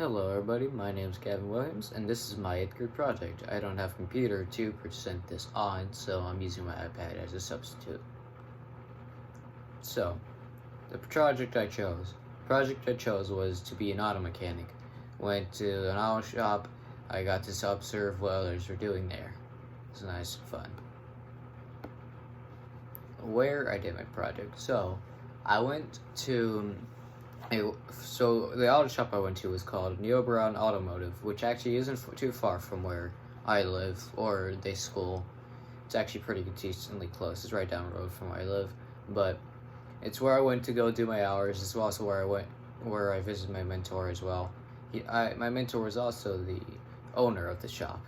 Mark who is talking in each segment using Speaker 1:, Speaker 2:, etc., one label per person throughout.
Speaker 1: Hello everybody, my name is Gavin Williams, and this is my 8th grade project. I don't have a computer to present this on, so I'm using my iPad as a substitute. So, the project I chose was to be an auto mechanic. Went to an auto shop, I got to observe what others were doing there. It was nice and fun. Where I did my project. So, I went to the auto shop I went to was called Neobron Automotive, which actually isn't too far from where I live or they school. It's actually pretty decently close. It's right down the road from where I live, but it's where I went to go do my hours. It's also where I visited my mentor as well. My mentor was also the owner of the shop.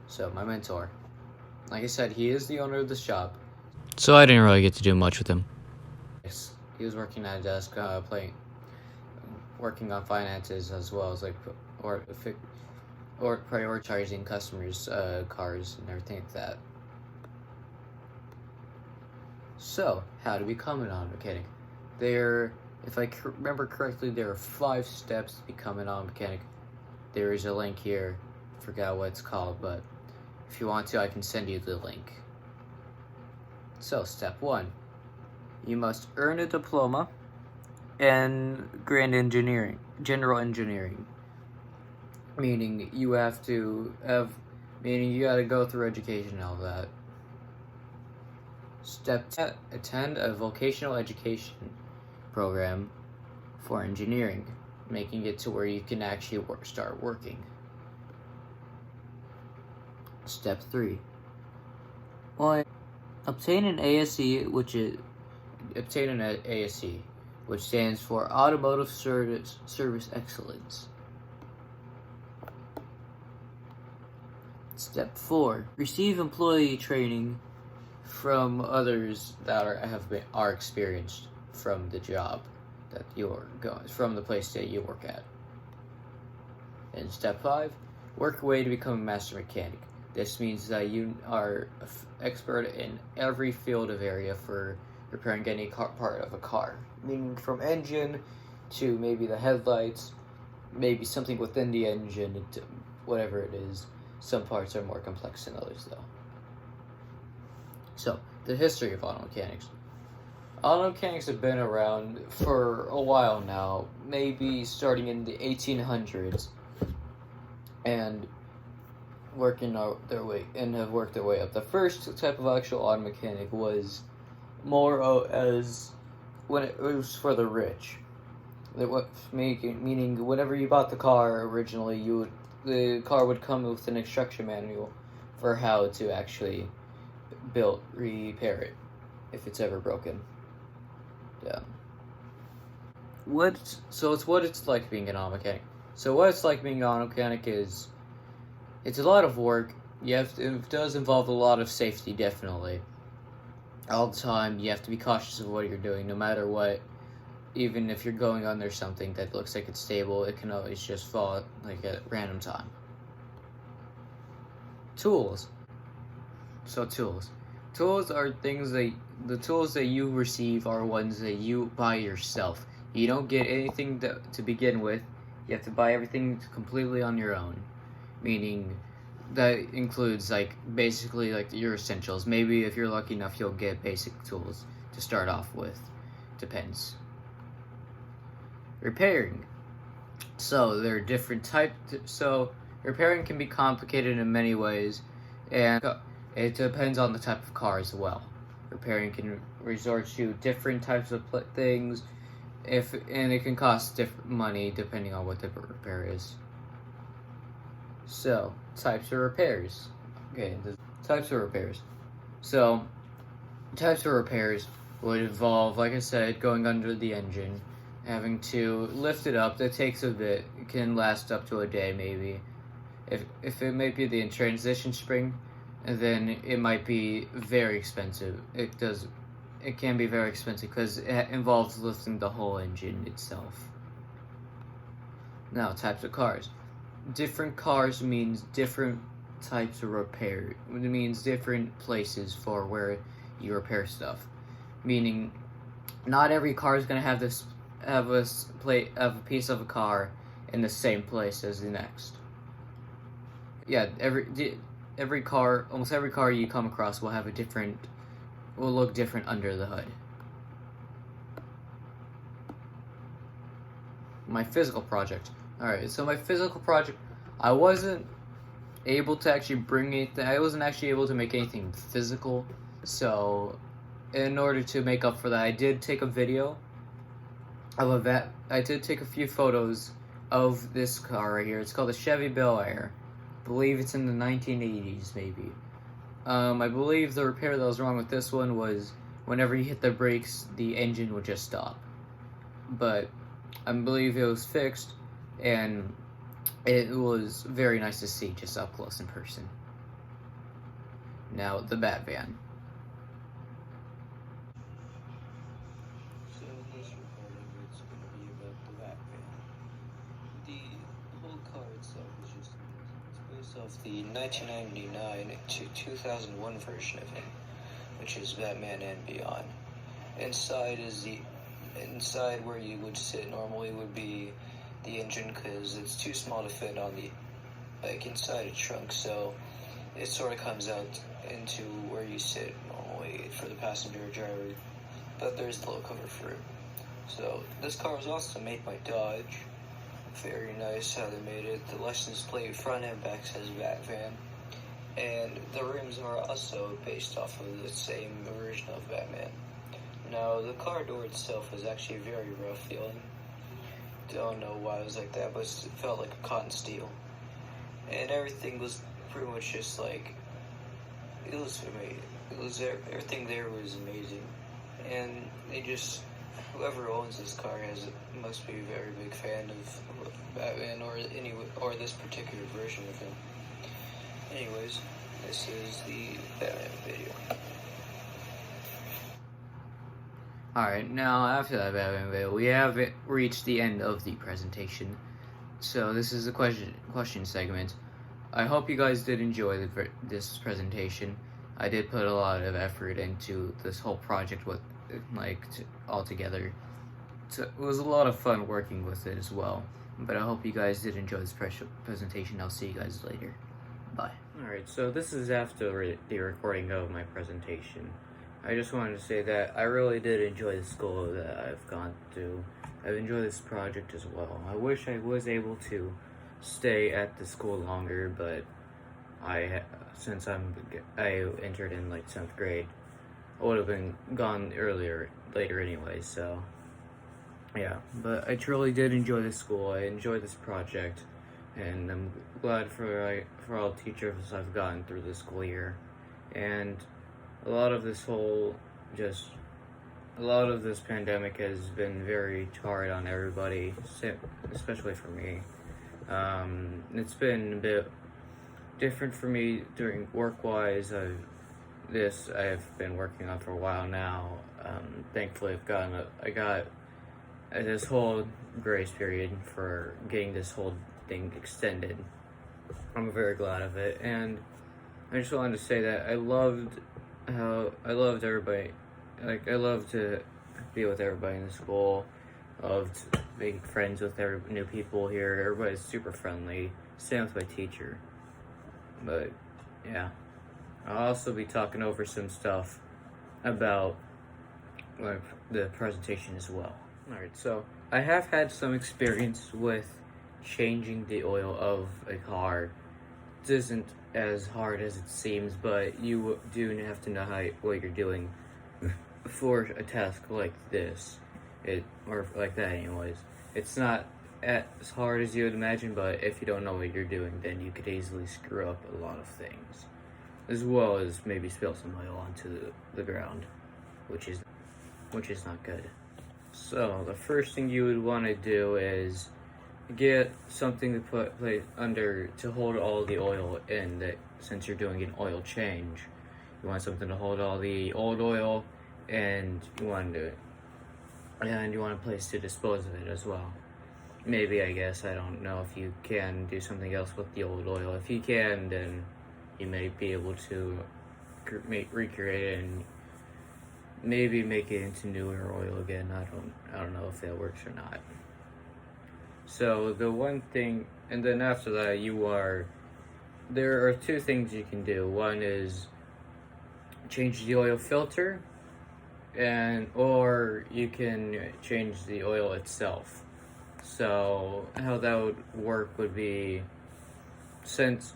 Speaker 1: So my mentor, like I said, he is the owner of the shop.
Speaker 2: So I didn't really get to do much with him.
Speaker 1: He was working at a desk, working on finances as well as or prioritizing customers' cars and everything like that. So, how to become an auto mechanic? If I remember correctly, there are 5 steps to become an auto mechanic. There is a link here. I forgot what it's called, but if you want to, I can send you the link. So, step 1. You must earn a diploma in general engineering. Meaning you gotta go through education and all that. Step 10, attend a vocational education program for engineering, making it to where you can actually start working. Step 3. Obtain an ASE, which stands for Automotive Service Excellence. Step 4. Receive employee training from others that are experienced from the job that from the place that you work at. And step 5. Work your way to become a master mechanic. This means that you are expert in every field of area for repairing any part of a car, meaning from engine to maybe the headlights, maybe something within the engine, whatever it is. Some parts are more complex than others, though. So, the history of auto mechanics. Auto mechanics have been around for a while now, maybe starting in the 1800s, and have worked their way up. The first type of actual auto mechanic was more as when it was for the rich. Meaning whenever you bought the car originally, the car would come with an instruction manual for how to actually repair it if it's ever broken. Yeah. It's what it's like being an auto mechanic. So what it's like being an auto mechanic is, it's a lot of work. It does involve a lot of safety, definitely. All the time, you have to be cautious of what you're doing, no matter what. Even if you're going under something that looks like it's stable, it can always just fall like at random time. Tools. So tools are the tools that you receive are ones that you buy yourself. You don't get anything to begin with. You have to buy everything completely on your own. Meaning that includes basically your essentials. Maybe if you're lucky enough, you'll get basic tools to start off with. Depends. Repairing. So there are different types. So repairing can be complicated in many ways, and it depends on the type of car as well. Repairing can resort to different types of things, and it can cost different money depending on what the repair is. So, types of repairs. Okay, the types of repairs. So, types of repairs would involve, like I said, going under the engine, having to lift it up. That takes a bit. It can last up to a day, maybe. If it might be the transition spring, then it might be very expensive. It can be very expensive because it involves lifting the whole engine itself. Now, types of cars. Different cars means different types of repair. It means different places for where you repair stuff. Meaning, not every car is going to have have a piece of a car in the same place as the next. Yeah, almost every car you come across will look different under the hood. My physical project. Alright, so my physical project, I wasn't able to actually I wasn't actually able to make anything physical, so in order to make up for that, I did take a video of I did take a few photos of this car right here. It's called a Chevy Bel Air. I believe it's in the 1980s, maybe. I believe the repair that was wrong with this one was whenever you hit the brakes, the engine would just stop. But I believe it was fixed, and it was very nice to see just up close in person. Now, the Bat Van. So this recording is going to be about the Bat Van. The whole car itself is it's based off the 1999 to 2001 version of it, which is Batman and Beyond. Inside where you would sit normally would be the engine, because it's too small to fit on inside a trunk, so it sort of comes out into where you sit normally for the passenger or driver, but there's the low cover for it. So this car was also made by Dodge. Very nice how they made it. The license plate front and back says Bat Van, and the rims are also based off of the same version of Batman. Now, the car door itself was actually very rough feeling. Don't know why it was like that, but it felt like a cotton steel. And everything was pretty much just like, it was amazing. Everything there was amazing. And whoever owns this car must be a very big fan of Batman or this particular version of him. Anyways, this is the Batman video. Alright, now after that Batman video, we have reached the end of the presentation. So this is the question segment. I hope you guys did enjoy this presentation. I did put a lot of effort into this whole project all together. So it was a lot of fun working with it as well. But I hope you guys did enjoy this presentation. I'll see you guys later. Bye. Alright, so this is after the recording of my presentation. I just wanted to say that I really did enjoy the school that I've gone to. I've enjoyed this project as well. I wish I was able to stay at the school longer, but since I entered in 7th grade, I would have been gone later anyway, so yeah. But I truly did enjoy this school. I enjoyed this project, and I'm glad for all the teachers I've gotten through the school year. And a lot of this pandemic has been very hard on everybody, especially for me. It's been a bit different for me during work-wise. I've been working on for a while now. Thankfully, I got this whole grace period for getting this whole thing extended. I'm very glad of it, and I just wanted to say that I loved everybody. I loved to be with everybody in the school. Loved being friends with new people here. Everybody's super friendly. Same with my teacher. But yeah, I'll also be talking over some stuff about the presentation as well. Alright, so I have had some experience with changing the oil of a car. It isn't as hard as it seems, but you do have to know what you're doing for a task like this, or like that anyways. It's not as hard as you would imagine, but if you don't know what you're doing, then you could easily screw up a lot of things, as well as maybe spill some oil onto the ground, which is not good. So the first thing you would want to do is get something to place under to hold all the oil in. Since you're doing an oil change, you want something to hold all the old oil, and you want a place to dispose of it as well. Maybe, I guess, I don't know if you can do something else with the old oil. If you can, then you may be able to recreate it and maybe make it into newer oil again. I don't know if that works or not. So the one thing, and then after that, there are two things you can do. One is change the oil filter, or you can change the oil itself. So how that would work would be, since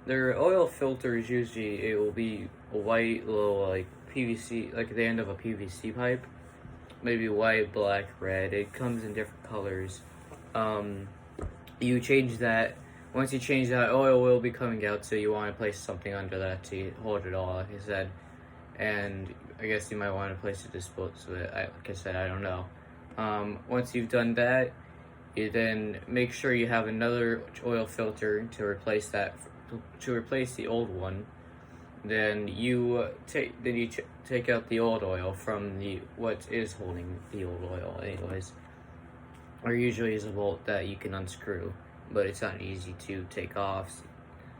Speaker 1: their oil filters, usually it will be a white little like PVC, like the end of a PVC pipe, maybe white, black, red. It comes in different colors. You change that. Once you change that, oil will be coming out, so you want to place something under that to hold it all, like I said. And I guess you might want to place a disposal of it. Like I said, I don't know. Once you've done that, you then make sure you have another oil filter to replace the old one. Then you take out the old oil from what is holding the old oil, anyways. Or usually is a bolt that you can unscrew, but it's not easy to take off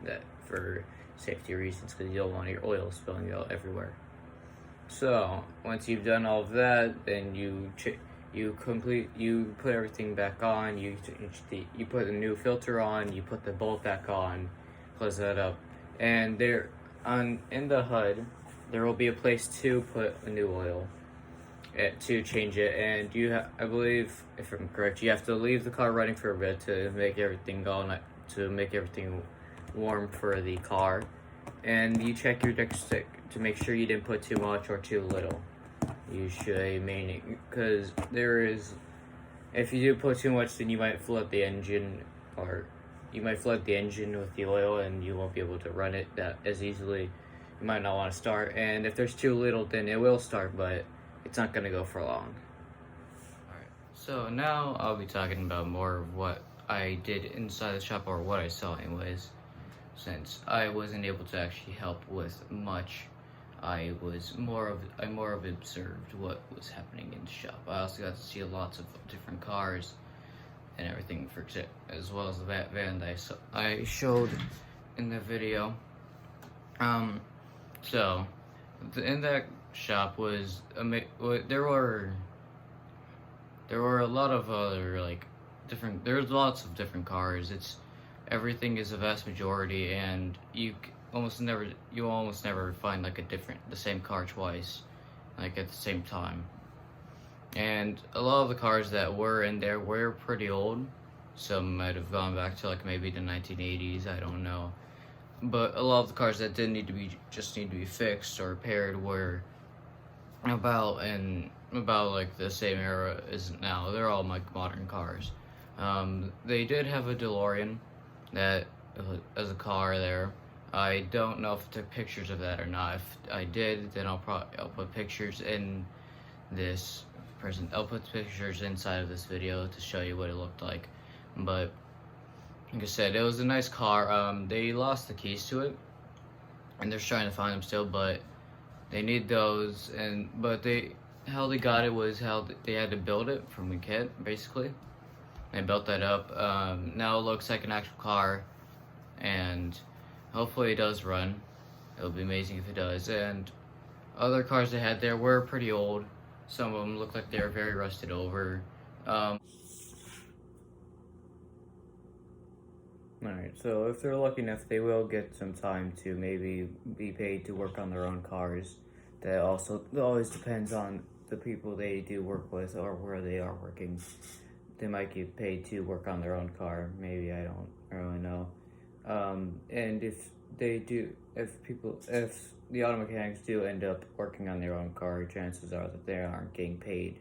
Speaker 1: that for safety reasons, because you don't want your oil spilling out everywhere. So once you've done all of that, then you put everything back on. You put the new filter on. You put the bolt back on. Close that up, and in the HUD there will be a place to put a new oil to change it. And I believe, if I'm correct, you have to leave the car running for a bit to make everything warm for the car, and you check your dipstick to make sure you didn't put too much or too little. Usually, because if you do put too much, then you might flood the engine, with the oil, and you won't be able to run it that as easily. You might not want to start, and if there's too little, then it will start, but it's not going to go for long. Alright, so now I'll be talking about more of what I did inside the shop, or what I saw anyways, since I wasn't able to actually help with much. I more of observed what was happening in the shop. I also got to see lots of different cars and everything, as well as the van that I showed in the video. So in that shop there were a lot of other there's lots of different cars. Everything is a vast majority, and you almost never find the same car twice, at the same time. And a lot of the cars that were in there were pretty old. Some might have gone back to maybe the 1980s, I don't know. But a lot of the cars that didn't need to be fixed or repaired were about the same era as now. They're all modern cars. They did have a DeLorean that as a car there. I don't know if I took pictures of that or not. If I did, then I'll put pictures in this present. I'll put pictures inside of this video to show you what it looked like. But like I said, it was a nice car. They lost the keys to it, and they're trying to find them still. But they need those. How they got it was how they had to build it from a kit, basically. They built that up. Now it looks like an actual car, and hopefully it does run. It'll be amazing if it does. And other cars they had there were pretty old. Some of them looked like they were very rusted over. Alright, so if they're lucky enough, they will get some time to maybe be paid to work on their own cars. That always depends on the people they do work with or where they are working. They might get paid to work on their own car. Maybe, I don't really know. And if the auto mechanics do end up working on their own car, chances are that they aren't getting paid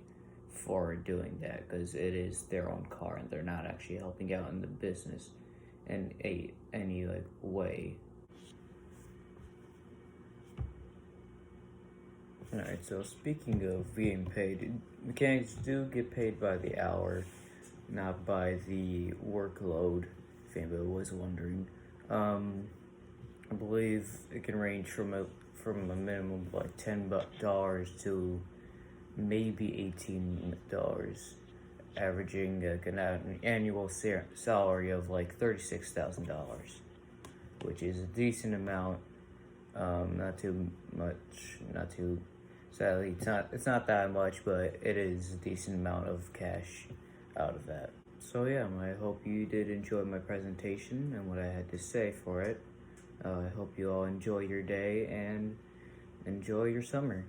Speaker 1: for doing that, because it is their own car and they're not actually helping out in the business in any way. Alright, so speaking of being paid, mechanics do get paid by the hour, not by the workload, if anybody was wondering. I believe it can range from a minimum of $10 to maybe $18, averaging an annual salary of $36,000, which is a decent amount. Not too much, not too Sadly, it's not that much, but it is a decent amount of cash out of that. So yeah, I hope you did enjoy my presentation and what I had to say for it. I hope you all enjoy your day and enjoy your summer.